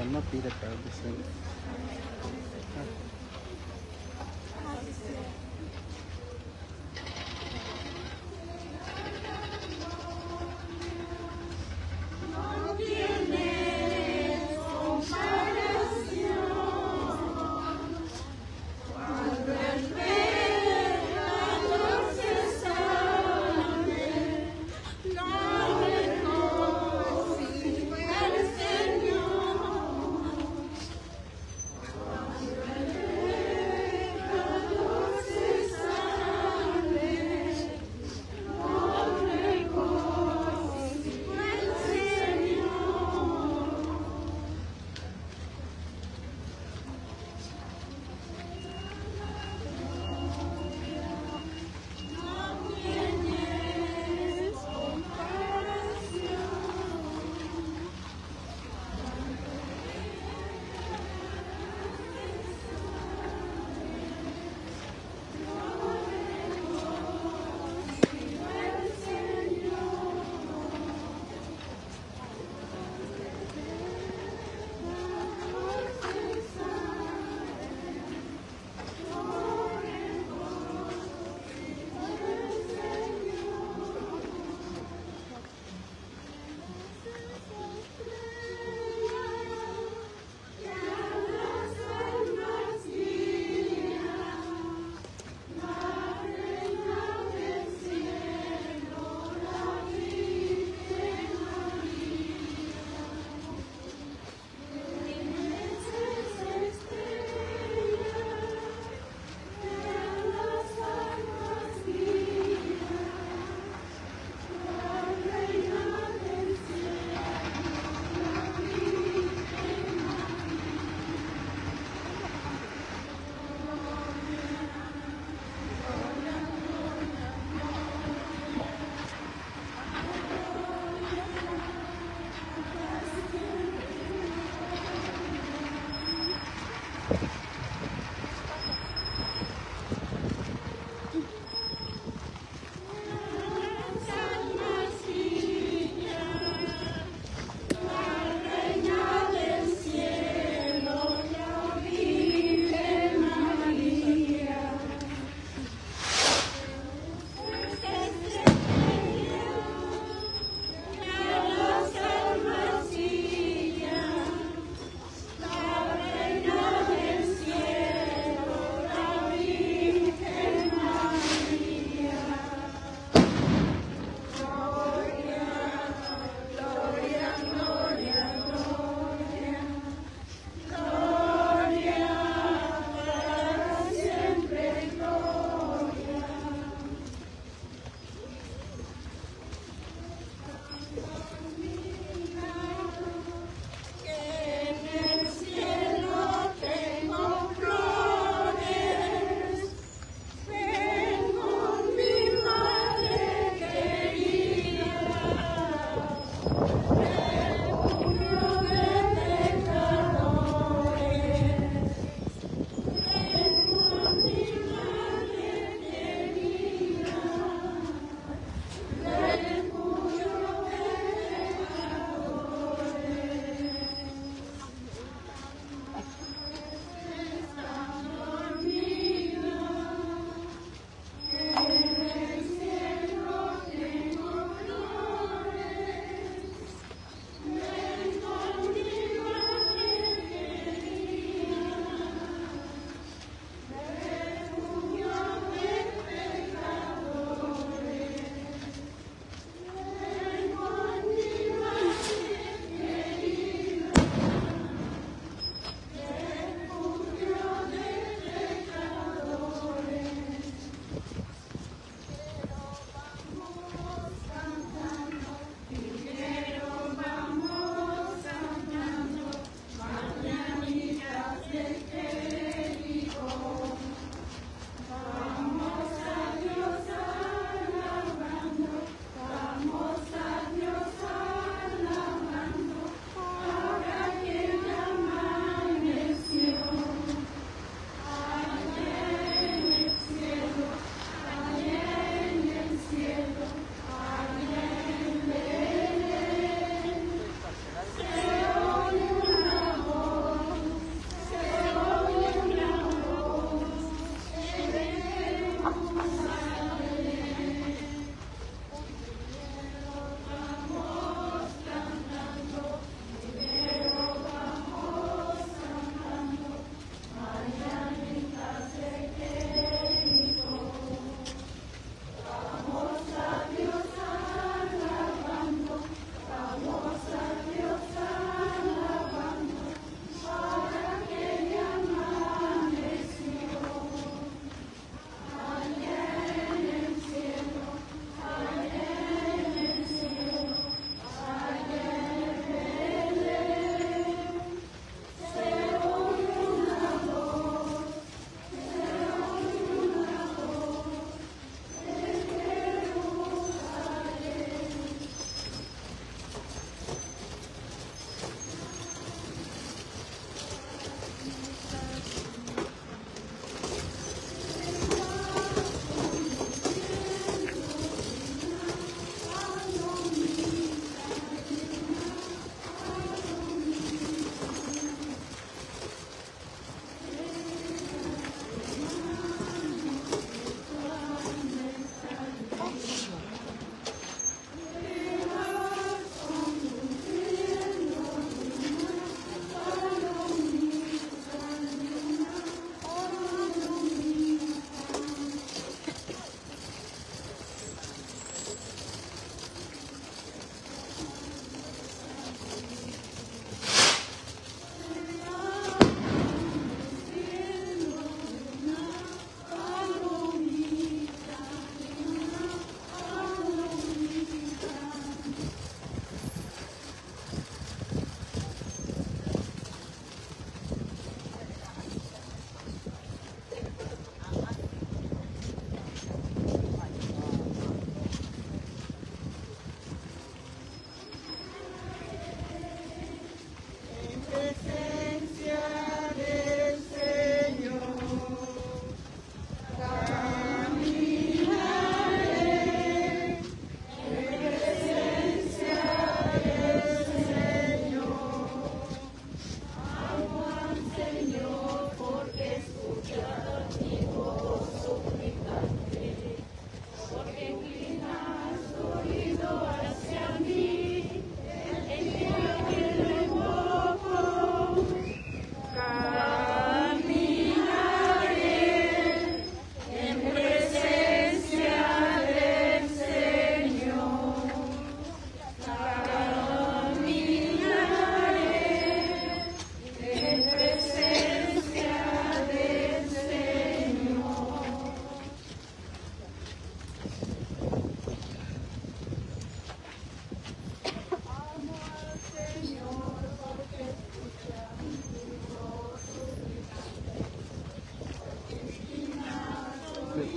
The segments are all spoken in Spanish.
shall not be the cloud descending.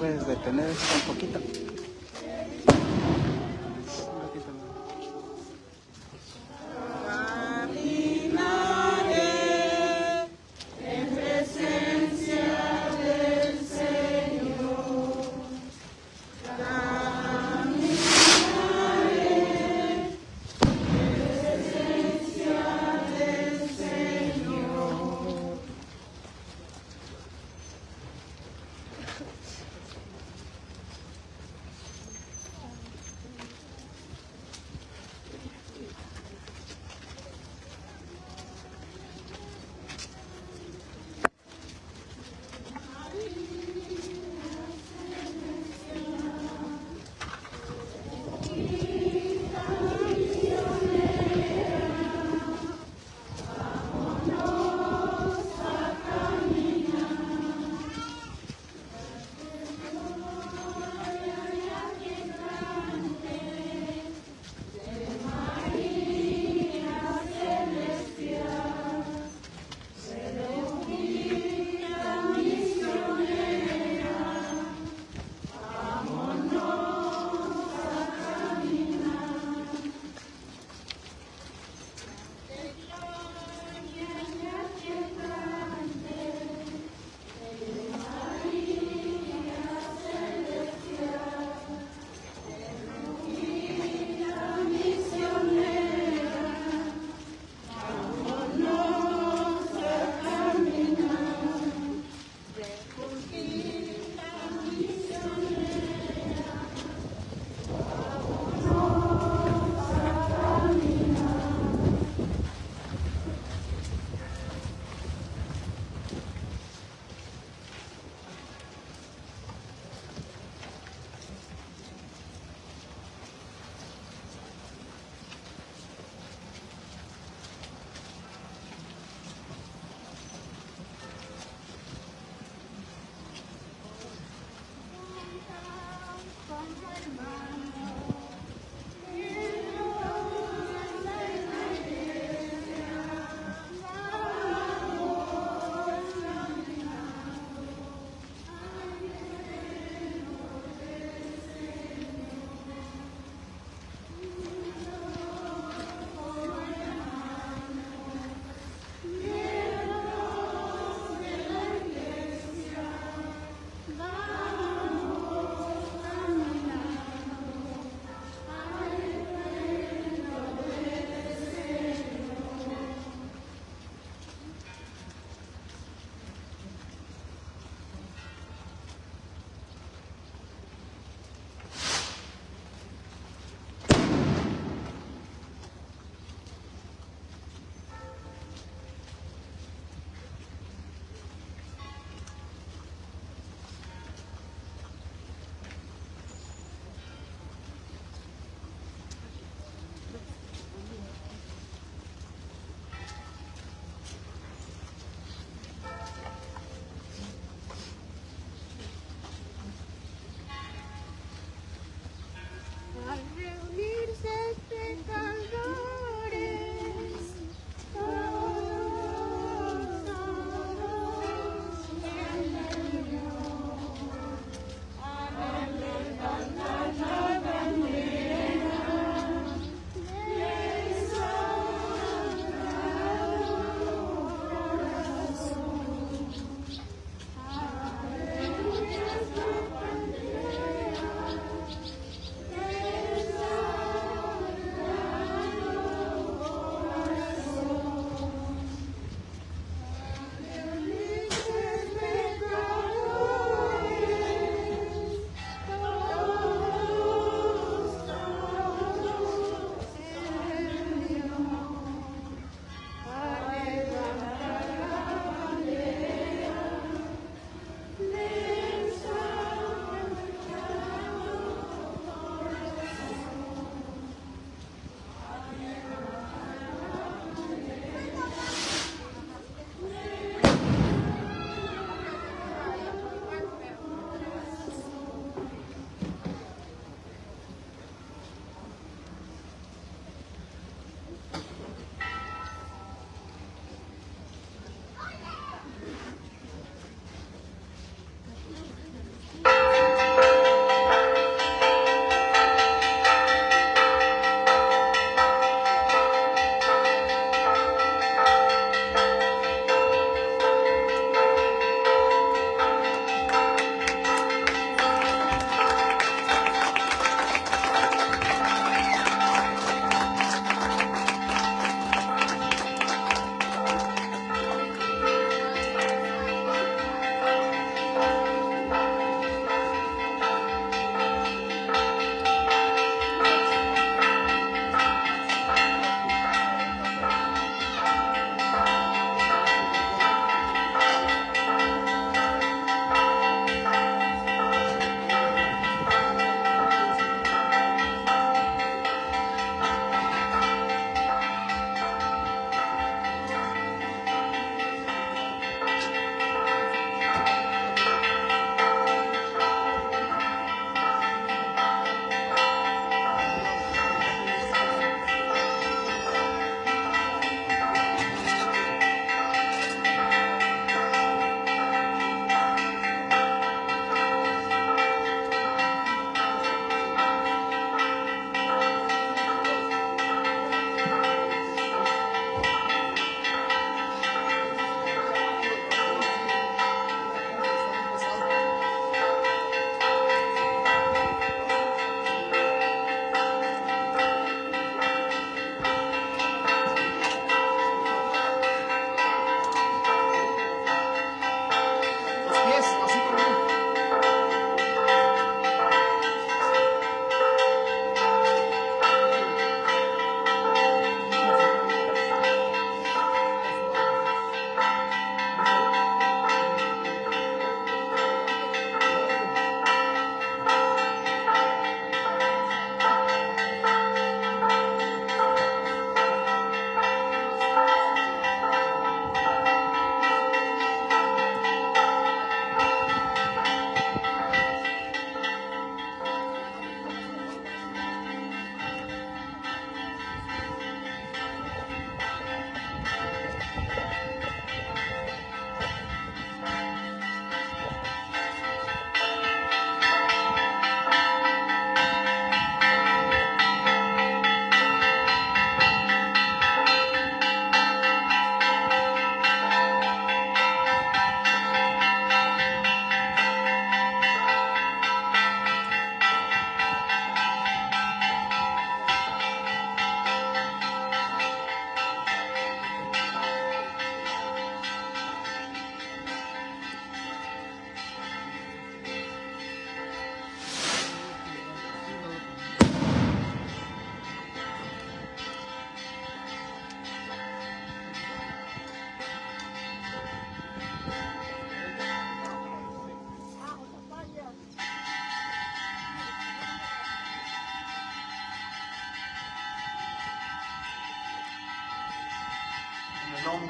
puedes detener esto un poquito.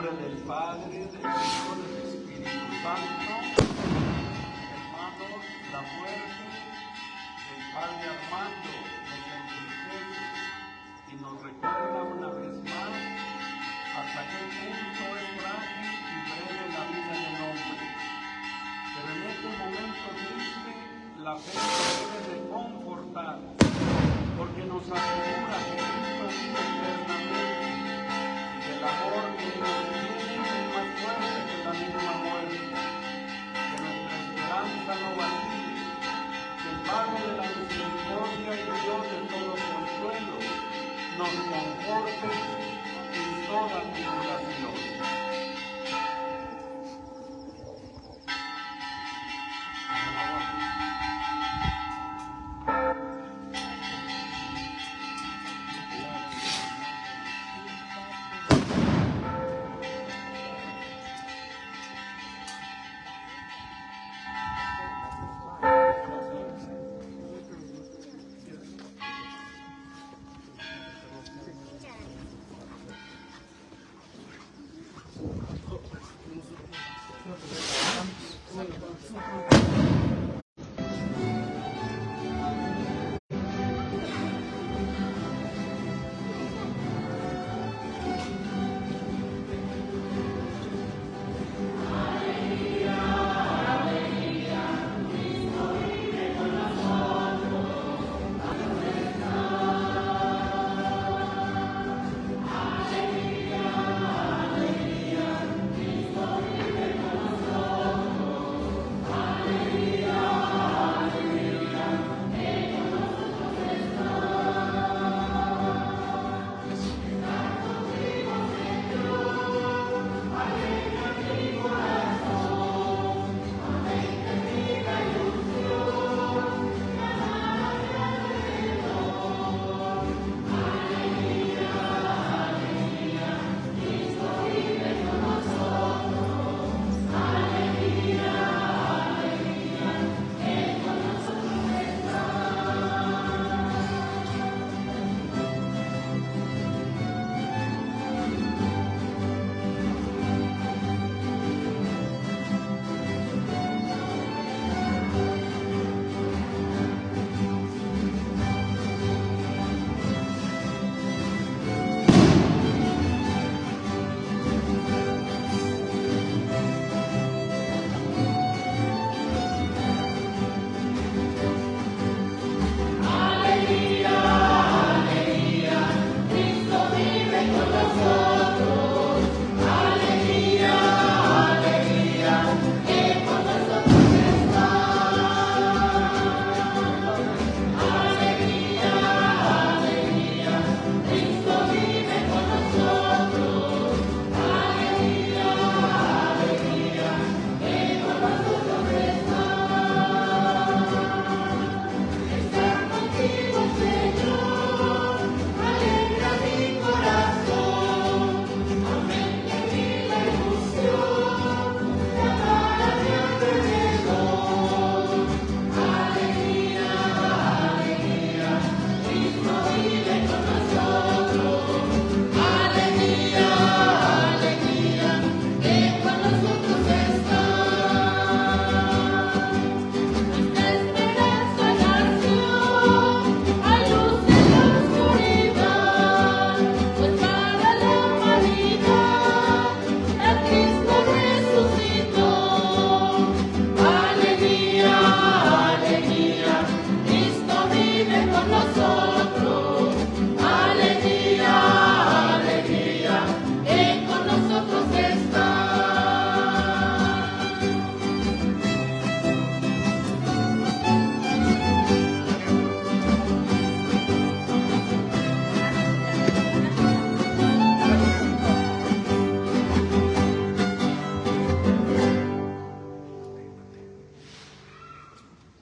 nombre del Padre, del Hijo, del Espíritu Santo. Hermanos, la muerte del Padre Armando nos entristece y nos recuerda una vez más hasta qué punto es frágil y breve la vida del hombre. Pero en este momento triste, la fe debe de confortar, porque nos asegura que Cristo vive eternamente y que el amor que nos tiene es más fuerte que la misma muerte. Que nuestra esperanza no vacile, que el Padre de la misericordia y Dios de todo consuelo nos conforte en toda tribulación.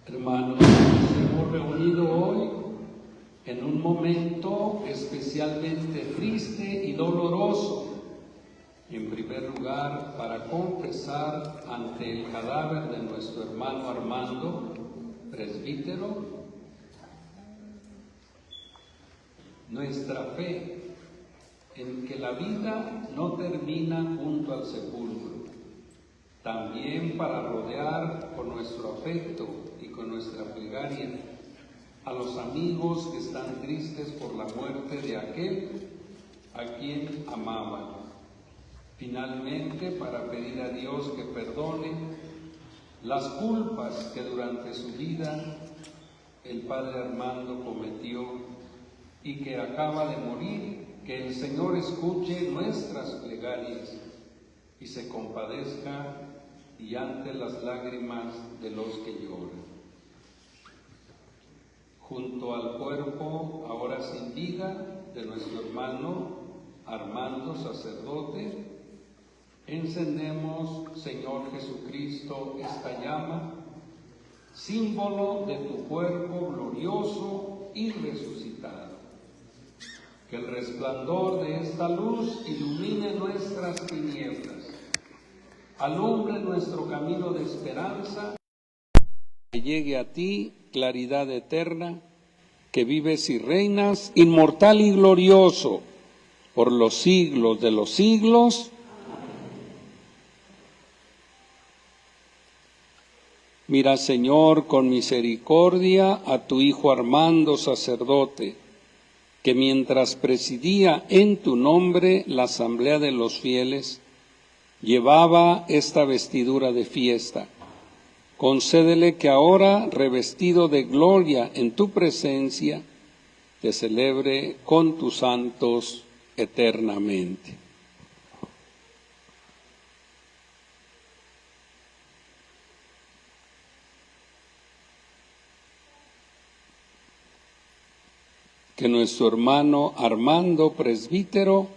Hermanos, nos hemos reunido hoy en un momento especialmente triste y doloroso. En primer lugar, para confesar ante el cadáver de nuestro hermano Armando, presbítero, nuestra fe en que la vida no termina junto al sepulcro, también para rodear con nuestro afecto y con nuestra plegaria a los amigos que están tristes por la muerte de aquel a quien amaban. Finalmente, para pedir a Dios que perdone las culpas que durante su vida el Padre Armando cometió y que acaba de morir, que el Señor escuche nuestras plegarias y se compadezca y ante las lágrimas de los que lloran. Junto al cuerpo, ahora sin vida, de nuestro hermano Armando, sacerdote, encendemos, Señor Jesucristo, esta llama, símbolo de tu cuerpo glorioso y resucitado. Que el resplandor de esta luz ilumine nuestras tinieblas, alumbre nuestro camino de esperanza, que llegue a ti claridad eterna, que vives y reinas, inmortal y glorioso, por los siglos de los siglos. Mira, Señor, con misericordia a tu Hijo Armando, sacerdote, que mientras presidía en tu nombre la asamblea de los fieles, llevaba esta vestidura de fiesta. Concédele que ahora, revestido de gloria en tu presencia, te celebre con tus santos eternamente. Que nuestro hermano Armando, presbítero,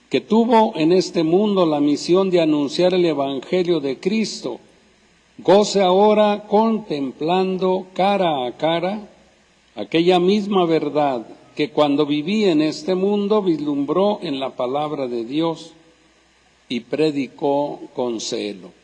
que tuvo en este mundo la misión de anunciar el Evangelio de Cristo, goce ahora contemplando cara a cara aquella misma verdad que cuando vivía en este mundo vislumbró en la palabra de Dios y predicó con celo.